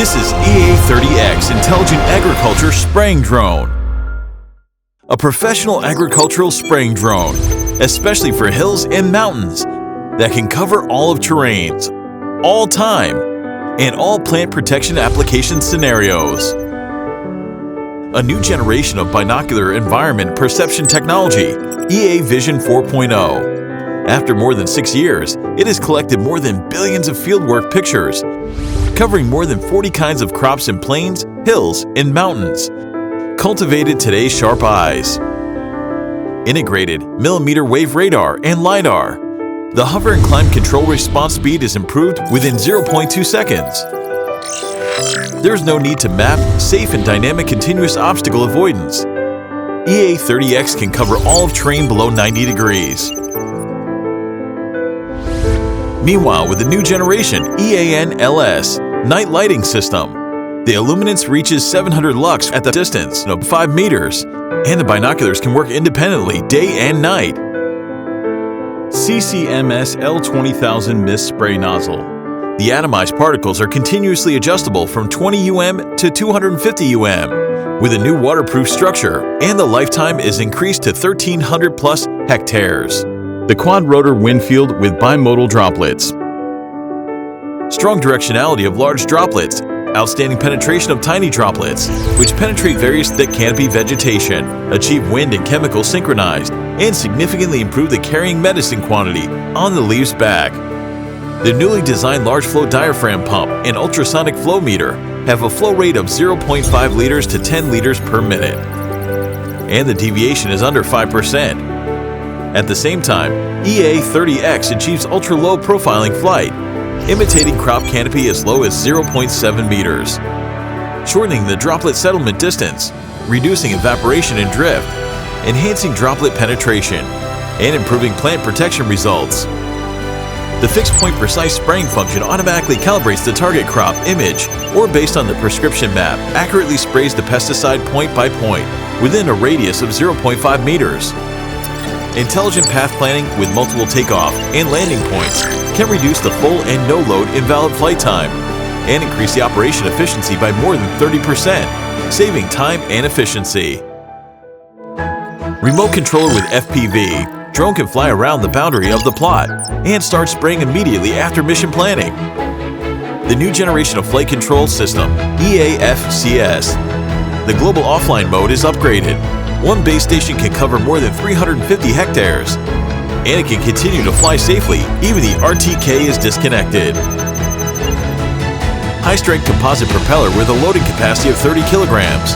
This is EA30X Intelligent Agriculture Spraying Drone. A professional agricultural spraying drone, especially for hills and mountains, that can cover all of terrains, all time, and all plant protection application scenarios. A new generation of binocular environment perception technology, EA Vision 4.0. After more than 6 years, it has collected more than billions of fieldwork pictures, covering more than 40 kinds of crops in plains, hills, and mountains. Cultivated today's sharp eyes. Integrated millimeter wave radar and LiDAR. The hover and climb control response speed is improved within 0.2 seconds. There's no need to map, safe and dynamic continuous obstacle avoidance. EA30X can cover all of terrain below 90 degrees. Meanwhile, with the new generation EAN-LS night lighting system, the illuminance reaches 700 lux at the distance of 5 meters, and the binoculars can work independently day and night. CCMS L20000 mist spray nozzle. The atomized particles are continuously adjustable from 20 UM to 250 UM, with a new waterproof structure, and the lifetime is increased to 1,300 plus hectares. The quad-rotor wind field with bimodal droplets. Strong directionality of large droplets. Outstanding penetration of tiny droplets, which penetrate various thick canopy vegetation, achieve wind and chemical synchronized, and significantly improve the carrying medicine quantity on the leaf's back. The newly designed large flow diaphragm pump and ultrasonic flow meter have a flow rate of 0.5 liters to 10 liters per minute, and the deviation is under 5%. At the same time, EA30X achieves ultra-low profiling flight, imitating crop canopy as low as 0.7 meters, shortening the droplet settlement distance, reducing evaporation and drift, enhancing droplet penetration, and improving plant protection results. The fixed point precise spraying function automatically calibrates the target crop image or based on the prescription map, accurately sprays the pesticide point by point within a radius of 0.5 meters. Intelligent path planning with multiple takeoff and landing points can reduce the full and no-load invalid flight time and increase the operation efficiency by more than 30%, saving time and efficiency. Remote controller with FPV, drone can fly around the boundary of the plot and start spraying immediately after mission planning. The new generation of flight control system, EAFCS. The global offline mode is upgraded. One base station can cover more than 350 hectares, and it can continue to fly safely even the RTK is disconnected. High-strength composite propeller with a loading capacity of 30 kilograms.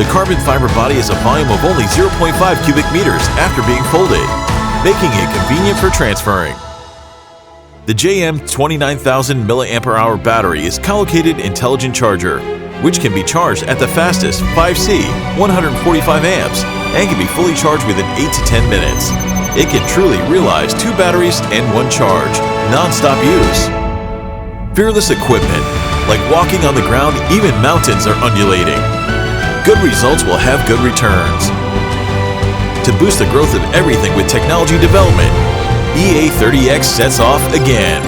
The carbon fiber body has a volume of only 0.5 cubic meters after being folded, making it convenient for transferring. The JM 29,000 mAh battery is collocated intelligent charger, which can be charged at the fastest 5C 145 amps and can be fully charged within 8 to 10 minutes. It can truly realize 2 batteries and 1 charge, non-stop use. Fearless equipment, like walking on the ground, even mountains are undulating. Good results will have good returns. To boost the growth of everything with technology development, EA30X sets off again.